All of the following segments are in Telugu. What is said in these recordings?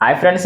హాయ్ ఫ్రెండ్స్,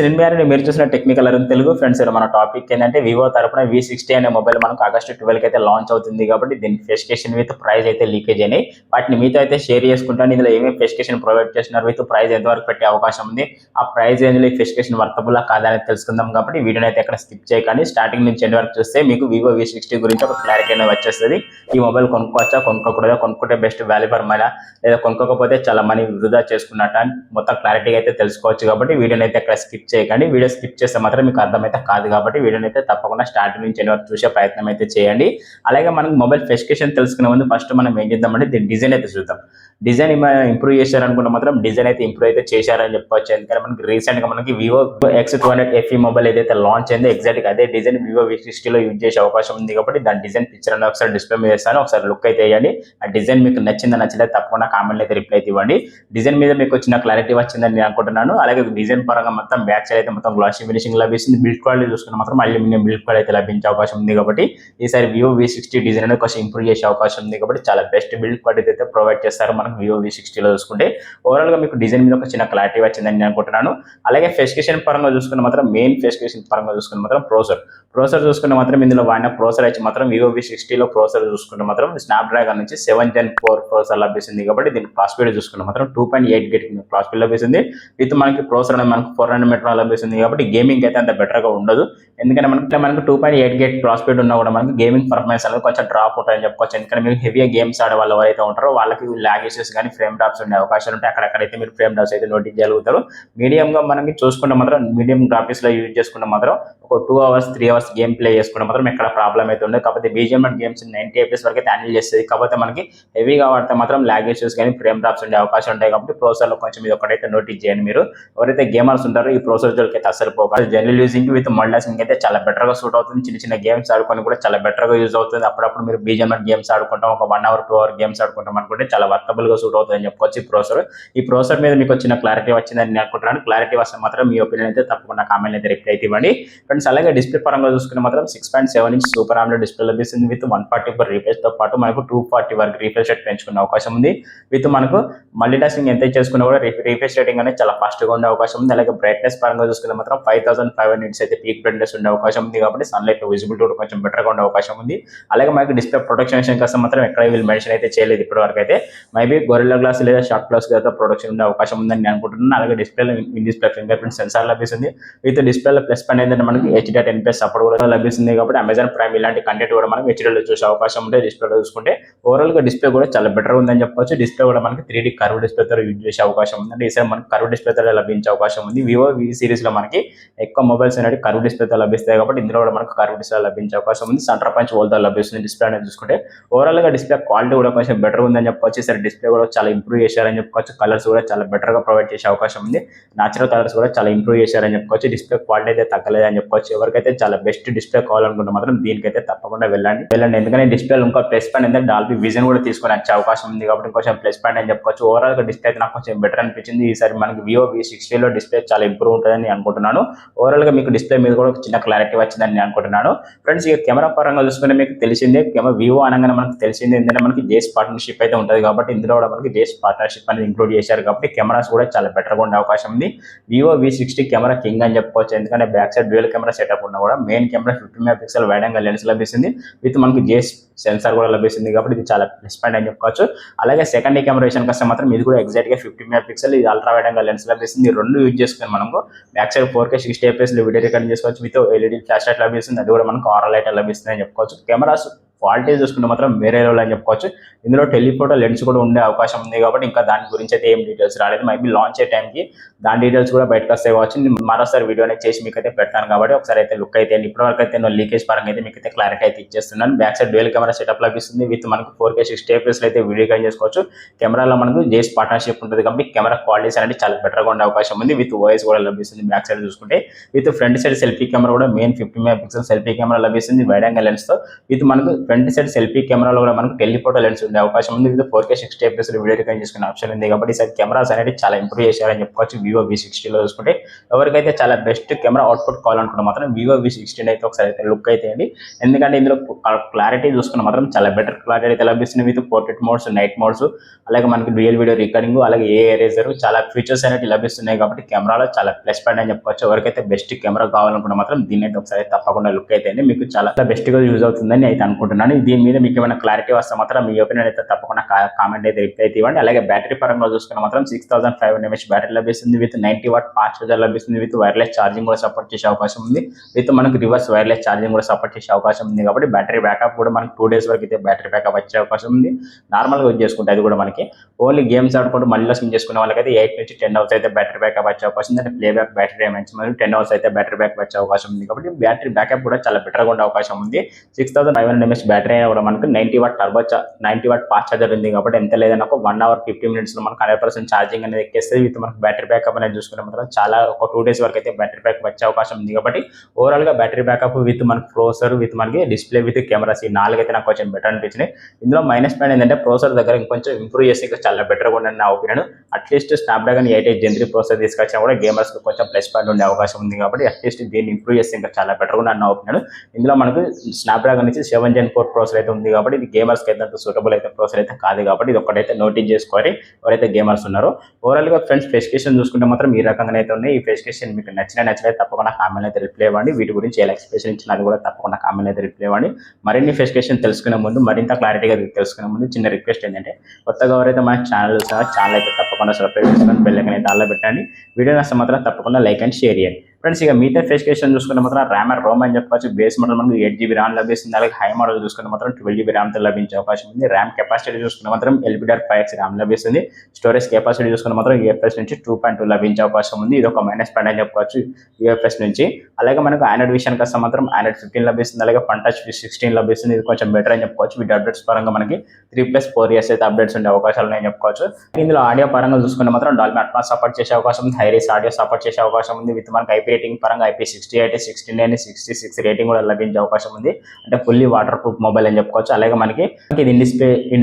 మీరు చూసిన టెక్నికల్ అరుణ్ తెలుగు. ఫ్రెండ్స్, మన టాపిక్ ఏంటంటే వివో తరపున V60 అనే మొబైల్ మనకు ఆగస్టు 12 అయితే లాంచ్ అవుతుంది కాబట్టి దీని స్పెసిఫికేషన్ విత్ ప్రైస్ అయితే లీకేజ్ అయినాయి. వాటిని మీతో అయితే షేర్ చేసుకుంటాను. ఇందులో ఏమేమి స్పెసిఫికేషన్ ప్రొవైడ్ చేస్తున్నారు, విత్ ప్రైస్ ఎంతవరకు పెట్టే అవకాశం ఉంది, ఆ ప్రైస్ రేంజ్లో ఈ స్పెసిఫికేషన్ వర్తబుల్లా కాదా అనేది తెలుసుకుందాం. కాబట్టి వీడియోని అయితే ఎక్కడ స్కిప్ చేయకండి. స్టార్టింగ్ నుంచి ఎండ్ వరకు చూస్తే మీకు వివో V60 గురించి ఒక క్లారిటీ అనేది వచ్చేస్తుంది. ఈ మొబైల్ కొనుక్కోవచ్చా, కొనుక్కోకూడదా, కొనుక్కుంటే బెస్ట్ వాల్యూ ఫర్ మనీ, లేదా కొనుక్కోకపోతే చాలా మనీ వృధా చేసుకున్నట్టు అని మొత్తం క్లారిటీ అయితే తెలుసుకోవచ్చు. కాబట్టి వీడియోని అయితే ఎక్కడ స్కిప్ చేయకండి. వీడియో స్కిప్ చేస్తే మాత్రం మీకు అర్థమైతే కాదు. కాబట్టి వీడియోని అయితే తప్పకుండా స్టార్టింగ్ నుంచి ఎండ్ వరకు చూసే ప్రయత్నం అయితే చేయండి. అలాగే మనకు మొబైల్ స్పెసిఫికేషన్ తెలుసుకునే ముందు ఫస్ట్ మనం ఏం చేద్దామంటే దీని డిజైన్ అయితే చూద్దాం. డిజైన్ ఇంప్రూవ్ చేశారనుకుంటే మాత్రం డిజైన్ అయితే ఇంప్రూవ్ అయితే చేశారని చెప్పొచ్చు. ఎందుకంటే మనకి రీసెంట్ గా మనకి వివో X200 FE మొబైల్ ఏదైతే లాంచ్ అయిందో ఎగ్జాక్ట్ గా అదే డిజైన్ వివో V60 లో యూజ్ చేసే అవకాశం ఉంది. కాబట్టి దాని డిజైన్ పిక్చర్ అనేది ఒకసారి డిస్ప్లే మీద వేస్తాను, ఒకసారి లుక్ అయితే వేయండి. ఆ డిజైన్ మీకు నచ్చిందా నచ్చలేదు తప్పకుండా కామెంట్ అయితే రిప్లై అయితే ఇవ్వండి. డిజైన్ మీద మీకు వచ్చిన క్లారిటీ వచ్చిందని నేను అనుకుంటున్నాను. అలాగే డిజైన్ పరంగా మొత్తం బ్యాక్ సైడ్ అయితే మొత్తం గ్లాసీ ఫినిషింగ్ లభిస్తుంది. బిల్డ్ క్వాలిటీ చూసుకున్న మాత్రం అల్యూమినియం బిల్డ్ క్వాలిటీ అయితే లభించే అవకాశం ఉంది. కాబట్టి ఈసారి వివో V60 డిజైన్ అనేది కొంచెం ఇంప్రూవ్ చేసే అవకాశం ఉంది. కాబట్టి చాలా బెస్ట్ బిల్డ్ క్వాలిటీ అయితే ప్రొవైడ్ చేస్తారు మనకు వివో V60 లో చూసుకుంటే. ఓవరాల్ గా మీకు డిజైన్ మీద ఒక చిన్న క్లారిటీ వచ్చిందని నేను అనుకుంటున్నాను. అలాగే స్పెసిఫికేషన్ పరంగా చూసుకున్న మాత్రం మెయిన్ స్పెసిఫికేషన్ పరంగా చూసుకున్న మాత్రం ప్రోసెసర్ చూసుకున్న మాత్రం ఇందులో వాడిన ప్రోసెసర్ వచ్చి మాత్రం వివో V60 లో ప్రోసెసర్ చూసుకుంటే మాత్రం స్నాప్డ్రాగన్ నుంచి 7th Gen 4 ప్రోసెసర్ లభిస్తుంది. కాబట్టి దీనికి క్లాక్ స్పీడ్ చూసుకున్న మాత్రం 2.8 GHz క్లాక్ స్పీడ్ లభిస్తుంది. విత్ మనకి ప్రోసెసర్ అనేది మనకు 400 మీటర్ లభిస్తుంది. కాబట్టి గేమింగ్ అయితే అంత బెటర్ గా ఉండదు. ఎందుకంటే మనకు 2.8 GHz క్లాక్ స్పీడ్ ఉన్నా కూడా మనకి గేమింగ్ పర్ఫార్మెన్స్ అనేది కొంచెం డ్రాప్ ఉంటుందని చెప్పుకోవచ్చు. ఎందుకంటే మీరు హెవీగా గేమ్స్ ఆడే వాళ్ళు ఎవరైతే ఉంటారో వాళ్ళకి లాగ్ ఇష్యూస్ కానీ ఫ్రేమ్ డ్రాప్స్ ఉండే అవకాశాలు ఉంటాయి. అక్కడైతే మీరు ఫ్రేమ్ డ్రాప్స్ అయితే నోటీస్ చేయగలుగుతారు. మీడియం గా మనకి చూసుకుంటే మాత్రం మీడియం గ్రాఫిక్స్ లో యూజ్ చేసుకుంటే మాత్రం ఒక 2 hours 3 hours గేమ్ ప్లే చేసుకుంటే మాత్రం ఎక్కడ ప్రాబ్లం అయితే ఉండదు. కాకపోతే BGM గేమ్స్ 90 FPS వరకు అయితే హ్యాండిల్ చేస్తుంది. కాకపోతే మనకి హెవీగా వాడితే మాత్రం లాగ్ ఇష్యూస్ కానీ ఫ్రేమ్ డ్రాప్స్ ఉండే అవకాశం ఉంటాయి. కాబట్టి ప్రోసెసర్ లో కొంచెం ఇది ఒకటైతే నోటీస్ చేయండి. మీరు ఎవరైతే గేమర్స్ ఉంటారో ఈ ప్రోసెసర్ జోలికి అయితే అసలు పోవాలి. జనరల్ యూజింగ్ విత్ మల్టీటాస్కింగ్ అయితే చాలా బెటర్ గా సూట్ అవుతుంది. చిన్న చిన్న గేమ్స్ ఆడుకొని కూడా చాలా బెటర్ గా యూజ్ అవుతుంది. అప్పుడప్పుడు మీరు BGM గేమ్స్ ఆడుకుంటాం, ఒక 1 hour 2 hour గేమ్స్ ఆడుకుంటాం అనుకుంటే చాలా వర్తబుల్ గా సూట్ అవుతుంది అని చెప్పుకోవచ్చు ఈ ప్రోసెసర్ మీద మీకు వచ్చిన క్లారిటీ వచ్చిందని నేను అనుకుంటున్నాను. క్లారిటీ వస్తే మాత్రం మీ ఒపీనియన్ అయితే తప్పకుండా కామెంట్ అయితే రిప్లై అయితే ఇవ్వండి. ఫ్రెండ్స్, అలాగే డిస్ప్లే పరంగా చూసుకుని మాత్రం 6.7 inch సూపర్ AMOLED డిస్ప్లే లభిస్తుంది. విత్ 144 రిఫ్రెష్ తో పాటు మనకు 240 వరకు రిఫ్రెష్ రేట్ పెంచుకునే అవకాశం ఉంది. విత్ మనకు మల్టీటాస్కింగ్ ఎంత చేసుకున్నా కూడా రిఫ్రెష్ రేటింగ్ అనేది చాలా ఫాస్ట్ గా ఉండే అవకాశం ఉంది. అలాగే బ్రైట్నెస్ పరంగా చూసుకుంటే మాత్రం 5500 nits అయితే పీక్ బ్రైట్నెస్ ఉండే అవకాశం ఉంది. కాబట్టి సన్లైట్ విజిబిలిటీ కూడా కొంచెం బెటర్ గా ఉండే అవకాశం ఉంది. అలాగే మనకి డిస్ప్లే ప్రొటెక్షన్ విషయం కోసం మాత్రం ఎక్కడ వీళ్ళు మెన్షన్ అయితే చేయలేదు ఇప్పటి వరకు అయితే. మేబీ గొరిల్లా గ్లాస్ లేదా షార్ట్ గ్లాస్ అయితే ప్రొటెక్షన్ ఉండే అవకాశం ఉందని నేను అనుకుంటున్నాను. అలాగే డిస్ప్లేలో in display finger print censor లభిస్తుంది. విత్ డిస్ప్లేలో ప్లస్ పాయింట్ ఏంటంటే మనకి HD10+ సపోర్ట్ కూడా లభిస్తుంది. కాబట్టి అమెజాన్ ప్రైమ్ ఇలాంటి కంటెంట్ కూడా మనకి హెచ్డీలో చూసే అవకాశం ఉంటే డిస్ప్లేలో చూసుకుంటే ఓవరాల్ గా డిస్ప్లే కూడా చాలా బెటర్ ఉందని చెప్పొచ్చు. డిస్ప్లే కూడా మనకి 3D కర్వ్ డిస్ప్లే తో యూజ్ చేసే అవకాశం ఉంది. అంటే ఈసారి మనకి కర్వ్ డిస్ప్లే తో లభించే అవకాశం ఉంది. వివో V సిరీస్ లో మనకి ఎక్కువ మొబైల్స్ అనేది కర్వ్ డిస్ప్లే తో లభిస్తాయి. కాబట్టి ఇందులో కూడా మనకు కర్వ్ డిస్ప్లే లభించే అవకాశం ఉంది. సెంటర్ పంచ్ హోల్ తో లభిస్తుంది డిస్ప్లే అనేది చూసుకుంటే. ఓవరాల్ గా డిస్ప్లే క్వాలిటీ కూడా కొంచెం బెటర్ ఉందని చెప్పొచ్చు. ఈసారి డిస్ప్లే కూడా చాలా ఇంప్రూవ్ చేశారని చెప్పుకోవచ్చు. కలర్స్ కూడా చాలా బెటర్ గా ప్రొవైడ్ చేసే అవకాశం ఉంది. న్యాచురల్ కలర్స్ కూడా చాలా ఇంప్రూవ్ చేశారని చెప్పుకోవచ్చు. డిస్ప్లే క్వాలిటీ అయితే తగ్గలేదని చెప్పుకోవచ్చు. ఎవరికైతే చాలా బెస్ట్ డిస్ప్లే కావాలనుకుంటే మాత్రం దీనికైతే తప్పకుండా వెళ్ళండి. ఎందుకంటే డిస్ప్లే ఇంకా ప్లస్ పాయింట్ ఏంటంటే డాల్బీ విజన్ కూడా తీసుకొని వచ్చే అవకాశం ఉంది. కాబట్టి కొంచెం ప్లస్ పాయింట్ అని చెప్పుకోవచ్చు. ఓవరాల్ గా డిస్ప్లే అయితే నాకు కొంచెం బెటర్ అనిపించింది. ఈసారి మనకి వివో V60 లో డిస్ప్లే చాలా ఇంప్రూవ్ ఉంటుందని అనుకుంటున్నాను. ఓవరాల్ గా మీకు డిస్ప్లే మీద కూడా చిన్న క్లారిటీ వచ్చిందని నేను అనుకుంటున్నాను. ఫ్రెండ్స్, ఇక కెమెరా పరంగా చూసుకుంటే మీకు తెలిసిందే, వివో అనగానే మనకు తెలిసింది ఏంటంటే మనకి జేస్ పార్ట్నర్షిప్ అయితే ఉంటుంది. కాబట్టి ఇందులో కూడా మనకి జేస్ పార్ట్నర్షిప్ అనేది ఇంక్లూడ్ చేశారు. కాబట్టి కెమెరాస్ కూడా చాలా బెటర్ గా ఉండే అవకాశం ఉంది. వివో V60 కెమెరా కింగ్ అని చెప్పుకోవచ్చు. ఎందుకంటే back side dual camera setup ఉన్నా కూడా main camera 50 MP wide angle lens లభిస్తుంది. విత్ మనకి జేస్ సెన్సార్ కూడా లభిస్తుంది. కాబట్టి ఇది చాలా ప్లస్ పాయింట్ అని చెప్పుకోవచ్చు. అలాగే సెకండరీ కెమెరా విషయానికి వస్తే మాత్రం ఇది కూడా ఎగ్జాక్ట్ గా 50 MP, ఇది అల్ట్రా వైడ్ యాంగిల్ లెన్స్ లభిస్తుంది. ఈ రెండు యూజ్ చేసుకుని మనకు back side 4K 60 FPS video recording చేసుకోవచ్చు. విత్ LED ఫ్లాష్ లైట్ లభిస్తుంది. అది కూడా మనకు ఆరల్ లైట్ లభిస్తుంది అని చెప్పుకోవచ్చు. కెమెరాస్ క్వాలిటీ చూసుకుంటే మాత్రం వేరే లెవెల్ అని చెప్పుకోవచ్చు. ఇందులో టెలిఫోటో లెన్స్ కూడా ఉండే అవకాశం ఉంది. కాబట్టి ఇంకా దాని గురించి అయితే ఏం డీటెయిల్స్ రాలేదు. మేబీ లాంచ్ అయ్యే టైంకి దాని డీటెయిల్స్ కూడా బయటకు వస్తాయి కావచ్చు. మరోసారి వీడియో అనేది చేసి మీకు అయితే పెడతాను. కాబట్టి ఒకసారి అయితే లుక్ అయితే ఇప్పటివరకు అయితే నేను లీకేజ్ పరంగా అయితే మీకు అయితే క్లారిటీ అయితే ఇచ్చేస్తున్నాను. Back side dual camera setup లభిస్తుంది. విత్ మనకు 4K 60 FPS అయితే వీడియో రికార్డింగ్ చేసుకోవచ్చు. కెమెరాలో మనకు జేస్ పార్ట్నర్షిప్ ఉంటుంది. కాబట్టి కెమెరా క్వాలిటీస్ అనేది చాలా బెటర్ గా ఉండే అవకాశం ఉంది. విత్ వాయిస్ కూడా లభిస్తుంది. బ్యాక్ సైడ్ చూసుకుంటే with front side selfie camera కూడా మెయిన్ 50 MP సెల్ఫీ కెమెరా లభిస్తుంది వైడ్ యాంగిల్ లెన్స్ తో. విత్ మనకు ఫ్రంట్ సైడ్ సెల్ఫీ కెమెరాలో కూడా మనకు టెలిఫోటో లెన్స్ ఉండే అవకాశం ఉంది. ఇది 4K 60 FPS వీడియో రికార్డ్ చేసుకునే ఆప్షన్ ఉంది కాబట్టి ఈసారి కెమెరాస్ అనేది చాలా ఇంప్రూవ్ చేశారని చెప్పుకోవచ్చు. వివో V60 లో చూసుకుంటే ఎవరికైతే చాలా బెస్ట్ కెమెరా అవుట్పుట్ కావాలనుకుంటే మాత్రం వివో V60 అయితే ఒకసారి అయితే లుక్ అయితే అండి. ఎందుకంటే ఇందులో క్లారిటీ చూసుకున్న మాత్రం చాలా బెటర్ క్లారిటీ అయితే లభిస్తుంది. With portrait modes, night modes, అలాగే మనకి రియల్ వీడియో రికార్డింగ్, అలాగే ఏ ఎరేజర్, చాలా ఫీచర్స్ అనేవి లభిస్తున్నాయి కాబట్టి కెమెరాలో చాలా ప్లస్ పాయింట్ అని చెప్పుకోవచ్చు. ఎవరికైతే బెస్ట్ కెమెరా కావాలనుకుంటే మాత్రం దీన్ని అయితే ఒకసారి తప్పకుండా లుక్ అయితే అండి మీకు చాలా బెస్ట్ గా యూజ్ అవుతుందని అయితే అనుకుంటున్నాను. దీని మీద మీకు ఏమైనా క్లారిటీ వస్తే మాత్రం మీ ఒపీనియన్ అయితే తప్పకుండా కామెంట్ అయితే రిప్లై అయితే ఇవ్వండి. అలాగే బ్యాటరీ పరంగా చూసుకున్న మాత్రం 6500 mAh బ్యాటరీ లభిస్తుంది. విత్ 90 వాట్ ఫాస్ట్ చార్జర్ లభిస్తుంది. విత్ వైర్లెస్ ఛార్జింగ్ కూడా సపోర్ట్ చేసే అవకాశం ఉంది. విత్ మనకు రివర్స్ వైర్లెస్ ఛార్జింగ్ కూడా సపోర్ట్ చేసే అవకాశం ఉంది కాబట్టి బ్యాటరీ బ్యాకప్ కూడా మనకి 2 days వరకు అయితే బ్యాటరీ బ్యాకప్ వచ్చే అవకాశం ఉంది. నార్మల్గా యూజ్ చేసుకుంటే అది కూడా మనకి ఓన్లీ గేమ్స్ ఆడుకుంటూ మళ్ళీ స్విమ్ చేసుకునే వాళ్ళకైతే 8 నుంచి 10 hours అయితే బ్యాటరీ బ్యాకప్ వచ్చే అవకాశం ఉంది. అంటే ప్లే బ్యాక్ బ్యాటరీ మంచి 10 hours అయితే బ్యాటరీ బ్యాకప్ వచ్చే అవకాశం ఉంది కాబట్టి బ్యాటరీ బ్యాకప్ కూడా చాలా బెటర్గా ఉండే అవకాశం ఉంది. 6500 mAh బ్యాటరీ అయినా కూడా మనకు 90 వాట్ 90 వాట్ ఫాస్ట్ చార్జర్ ఉంది కాబట్టి ఎంత లేదన్నా ఒక 1 hour 50 minutes లో మనకు 100% ఛార్జింగ్ అనేది ఎక్కేస్తుంది. విత్ మనకు బ్యాటరీ బ్యాకప్ అనేది చూసుకుంటే మాత్రం చాలా ఒక 2 days వరకు అయితే బ్యాటరీ బ్యాకప్ వచ్చే అవకాశం ఉంది కాబట్టి ఓవరాల్ గా బ్యాటరీ బ్యాకప్ విత్ మనకు ప్రాసెసర్ విత్ మనకి డిస్ప్లే విత్ కెమెరాస్ ఈ 4 అయితే నాకు కొంచెం బెటర్ అనిపించినాయి. ఇందులో మైనస్ పాయింట్ ఏంటంటే ప్రాసెసర్ దగ్గర ఇంకొంచెం ఇంప్రూవ్ చేసి ఇంకా చాలా బెటర్గా ఉందని నా opinion. At least Snapdragon 88 Gen 3 processor తీసుకొచ్చినా కూడా గేమర్స్ కొంచెం ప్లస్ పాయింట్ ఉండే అవకాశం ఉంది కాబట్టి అట్లీస్ట్ దీన్ని ఇంప్రూవ్ చేస్తే ఇంకా చాలా బెటర్గా ఉందని నా ఒపీనియన్. ఇందులో మనకు స్నాప్డ్రాగన్ నుంచి 7 Gen 4 ప్రాసెసర్ అయితే ఉంది కాబట్టి ఇది గేమర్స్ కి అయితే సూటబుల్ అయితే ప్రాసెసర్ అయితే కాదు కాబట్టి ఇది ఒకటైతే నోటీస్ చేసుకోవాలి ఎవరైతే గేమర్స్ ఉన్నారో. ఓవరాల్ గా ఫ్రెండ్స్ స్పెసిఫికేషన్ చూసుకుంటే మాత్రం ఈ రకంగా అయితే ఉన్నాయి. ఈ స్పెసిఫికేషన్ మీకు నచ్చినట్లయితే తప్పకుండా కామెంట్ అయితే రిప్లై ఇవ్వండి. వీటి గురించి ఎలా ఎక్స్ప్లెనేషన్ ఇచ్చినా అది కూడా తప్పకుండా కామెంట్ అయితే రిప్లై ఇవ్వండి. మరిన్ని స్పెసిఫికేషన్ తెలుసుకునే ముందు మరింత క్లారిటీగా తెలుసుకునే ముందు చిన్న రిక్వెస్ట్ ఏంటంటే కొత్తగా ఎవరైతే మన ఛానల్ ఛానల్ అయితే తప్పకుండా సబ్స్క్రైబ్ చేసుకొని బెల్ ఐకాన్ అయితే ఆల్లో పెట్టండి. వీడియో నచ్చితే మాత్రం తప్పకుండా లైక్ అండ్ షేర్ చేయండి. ఫ్రెండ్స్ ఇక మిగతా స్పెసిఫికేషన్ చూసుకుంటే మాత్రం ర్యామ్ అండ్ రోమ్ అని చెప్పొచ్చు. బేస్ మోడల్ మనకు 8 GB ర్యామ్ లభిస్తుంది. అలాగే హై మోడల్ చూసుకుంటే మాత్రం 12 GB ర్యామ్తో లభించే అవకాశం ఉంది. ర్యామ్ కెపాసిటీ చూసుకుంటే మాత్రం LPDDR5X ర్యామ్ లభిస్తుంది. స్టోరేజ్ కెపాసిటీ చూసుకుంటే మాత్రం UFS నుంచి 2.2 లభించే అవకాశం ఉంది. ఇది ఒక మైనస్ పాయింట్ అని చెప్పుకోవచ్చు UFS నుంచి. అలాగే మనకు ఆండ్రాయిడ్ విషయానికి వస్తే మాత్రం ఆండ్రాయిడ్ 15 లభిస్తుంది. అలాగే ఫన్ టచ్ 16 లభిస్తుంది. ఇది కొంచెం బెటర్ అని చెప్పుకోవచ్చు. వీటి అప్డేట్స్ పరంగా మనకి 3+4 years అయితే అప్డేట్స్ ఉండే అవకాశాలు ఉన్నాయని చెప్పుకోవచ్చు. ఇందులో ఆడియో పరంగా చూసుకుంటే మాత్రం డాల్బీ అట్మాస్ సపోర్ట్ చేసే అవకాశం ఉంది. హైరేస్ ఆడియో సపోర్ట్ చేసే అవకాశం ఉంది. విత్ మనకి IP రేటింగ్ పరంగా IP68, 69, 66 రేటింగ్ కూడా లభించే అవకాశం ఉంది. అంటే ఫుల్లీ వాటర్ ప్రూఫ్ మొబైల్ అని చెప్పుకోవచ్చు. అలాగే మనకి ఇది in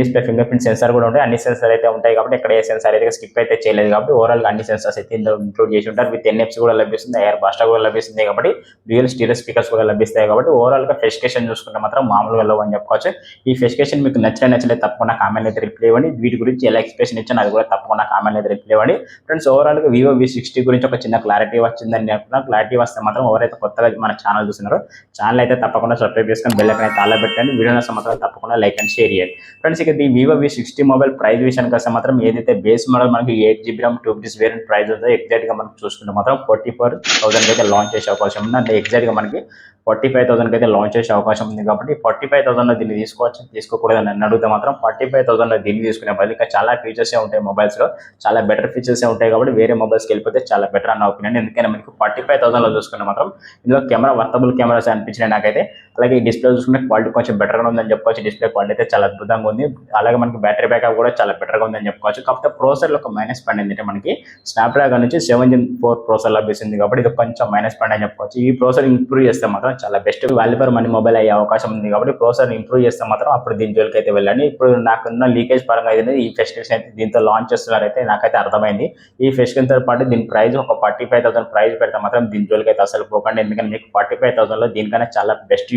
display finger print censor కూడా ఉంటాయి. అన్ని సెన్సార్ అయితే ఉంటాయి కాబట్టి ఇక్కడ ఏ సెన్సార్ అయితే స్కిప్ అయితే చేయలేదు కాబట్టి ఓవరాల్ గా అన్ని సెన్సార్స్ అయితే ఇందులో ఇంక్లూడ్ చేసి ఉంటారు. విత్ NFC కూడా లభిస్తుంది, ఎయిర్ బాస్టర్ కూడా లభిస్తుంది కాబట్టి డ్యూయల్ స్టీరియో స్పీకర్స్ కూడా లభిస్తాయి కాబట్టి ఓవరాల్ గా స్పెసిఫికేషన్ చూసుకుంటే మాత్రం మామూలుగా వెళ్ళవు అని చెప్పుకోవచ్చు. ఈ స్పెసిఫికేషన్ మీకు నచ్చలేదు తప్పకుండా కామెంట్ అయితే రిప్లై ఇవ్వండి. వీటి గురించి ఎలా ఎక్స్ప్రెషన్ ఇచ్చాను అది కూడా తప్పకుండా కామెంట్ అయితే రిప్లై ఇవ్వండి. ఫ్రెండ్స్ ఓవరాల్ గా వివో V60 గురించి ఒక చిన్న క్లారిటీ వచ్చిందని అనుకున్నా. క్లారిటీ వస్తే మాత్రం ఎవరైతే కొత్తగా మన ఛానల్ చూస్తున్నారో ఛానల్ అయితే తప్పకుండా సబ్స్క్రైబ్ చేసుకొని బెల్ ఐకాన్ అయితే ఆల్లో పెట్టండి. వీడియో నచ్చితే మాత్రం తప్పకుండా లైక్ అండ్ షేర్ చేయండి. ఫ్రెండ్స్ ఇక ఈ వివో V60 మొబైల్ ప్రైస్ విషయానికి వస్తే మాత్రం ఏదైతే బేస్ మోడల్ మనకి 8 GB RAM 2 వేరియంట్ ప్రైస్ ఉందో ఎగ్జాక్ట్ గా మనం చూసుకుంటే మాత్రం 44,000 అయితే లాంచ్ చేసే అవకాశం ఉంది. అంటే ఎగ్జాక్ట్ గా మనకి 45,000 అయితే లాంచ్ చేసే అవకాశం ఉంది కాబట్టి 45,000 దీన్ని తీసుకోవచ్చు తీసుకోకూడదు అని అడిగితే మాత్రం 45,000 దీన్ని తీసుకునే బదులు ఇంకా చాలా ఫీచర్స్ ఉంటాయి మొబైల్స్ లో, చాలా బెటర్ ఫీచర్స్ ఉంటాయి కాబట్టి వేరే మొబైల్స్కి వెళ్ళిపోతే చాలా బెటర్ అన్న ఒపీనియన్. ఎందుకంటే మనకి 45,000 చూసుకుంటే మాత్రం ఇందులో కెమెరా వర్తబుల్ కెమెరాస్ అనిపించినాయి నాకైతే. అలాగే ఈ డిస్ప్లే చూసుకుంటే క్వాలిటీ కొంచెం బెటర్గా ఉందని చెప్పుకోవచ్చు. డిస్ప్లే క్వాలిటీ అయితే చాలా అద్భుతంగా ఉంది. అలాగే మనకి బ్యాటరీ బ్యాకప్ కూడా చాలా బెటర్గా ఉందని చెప్పుకోవచ్చు. కాకపోతే ప్రాసెసర్లో ఒక మైనస్ పాయింట్ ఏంటంటే మనకి స్నాప్డ్రాగన్ నుంచి 7 Gen 4 ప్రాసెసర్ లభిస్తుంది కాబట్టి ఇది కొంచెం మైనస్ పాయింట్ అని చెప్పుకోవచ్చు. ఈ ప్రాసెసర్ ఇంప్రూవ్ చేస్తే మాత్రం చాలా best value for money mobile అయ్యే అవకాశం ఉంది కాబట్టి ప్రాసెసర్ ఇంప్రూవ్ చేస్తే మాత్రం అప్పుడు దీని జోలికి అయితే వెళ్ళండి. ఇప్పుడు నాకున్న లీకేజ్ పరంగా అయితే ఈ ఫెస్టివేషన్ అయితే దీంతో లాంచ్ చేస్తున్నారైతే నాకైతే అర్థమైంది. ఈ ఫెస్టివేషన్ తో పాటు దీని ప్రైస్ ఒక 45,000 ప్రైస్ పెడితే మాత్రం దీని జోలికి అయితే అసలు పోకండి. ఎందుకంటే మీకు 45,000లో దీనికన్నా చాలా బెస్ట్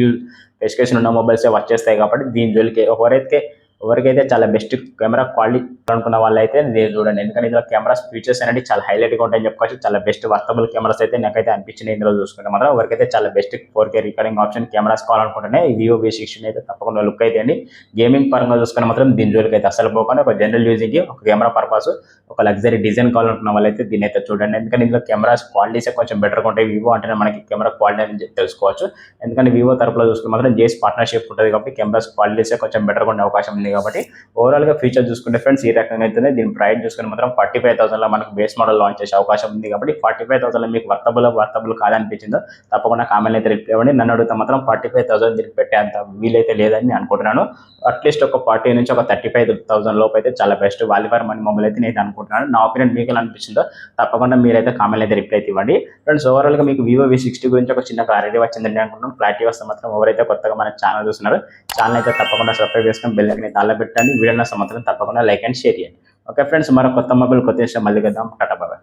స్పెసిఫికేషన్ ఉన్న మొబైల్స్ వచ్చేస్తాయి కాబట్టి దీని జోలికి ఎవరికైతే చాలా బెస్ట్ కెమెరా క్వాలిటీ అనుకున్న వాళ్ళైతే నేను చూడండి. ఎందుకంటే ఇందులో కెమెరాస్ ఫీచర్స్ అనేది చాలా హైలైట్గా ఉంటాయని చెప్పుకోవచ్చు. చాలా బెస్ట్ వర్తబుల్ కెమెరాస్ అయితే నాకైతే అనిపించింది ఇందులో చూసుకుంటే మాత్రం. ఎవరికైతే చాలా best 4K recording option cameras కావాలనుకుంటేనే ఈ వివో V60 అయితే తప్పకుండా లుక్ అయితే అండి. గేమింగ్ పరంగా చూసుకుని మాత్రం దీని జోలికి అయితే అసలు పోకుండా ఒక జనరల్ యూజింగ్ ఒక కెమెరా పర్పస్ ఒక లగ్జరీ డిజైన్ కావాలనుకున్న వాళ్ళైతే దీని అయితే చూడండి. ఎందుకంటే ఇందులో కెమెరాస్ క్వాలిటీసే కొంచెం బెటర్గా ఉంటాయి. వివో అంటేనే మనకి కెమెరా క్వాలిటీ అని తెలుసుకోవచ్చు. ఎందుకంటే వివో తరపులో చూసుకుని మాత్రం జేస్ పార్ట్నర్షిప్ ఉంటుంది కాబట్టి కెమెరాస్ క్వాలిటీసే కొంచెం బెటర్గా ఉండే అవకాశం ఉంది కాబట్టి ఓవరాల్ గా ఫీచర్ చూసుకుంటే ఫ్రెండ్స్ ఈ రకంగా అయితే దీని ప్రైస్ చూసుకుని మాత్రం 45,000 మనకు బేస్ మోడల్ లాంచ్ చేసే అవకాశం ఉంది కాబట్టి 45,000 మీకు వర్తబుల్ కాదనిపించిందో తప్పకుండా కామెంట్ అయితే రిప్లై ఇవ్వండి. నన్ను అడిగితే మాత్రం 45,000 దీనికి పెట్టే అంత వీలైతే లేదని నేను అనుకుంటున్నాను. అట్లీస్ట్ ఒక 40 నుంచి ఒక 35,000 లోపు అయితే చాలా best value for money mobile అయితే నేను అనుకుంటున్నాను. నా ఒపీనియన్ మీకు ఎలా అనిపించిందో తప్పకుండా మీరైతే కామెంట్ అయితే రిప్లై అయితే ఇవ్వండి. ఫ్రెండ్స్ ఓవరాల్గా మీకు వివో V60 గురించి ఒక చిన్న క్లారిటీ వచ్చిందండి అనుకుంటున్నాను. క్లారిటీ వస్తే మాత్రం ఎవరైతే కొత్తగా మన ఛానల్ చూస్తున్నారో ఛానల్ అయితే తప్పకుండా సబ్స్క్రైబ్ చేసుకొని బెల్ ఐకాన్ అయితే పెట్టండి. వీడియో నచ్చితే మాత్రం తప్పకుండా లైక్ అండ్ షేర్ చేయండి. ఓకే ఫ్రెండ్స్, మరో కొత్త మొబైల్ కొత్త విషయం మళ్ళీ కలుద్దాం. టాటా బాయ్.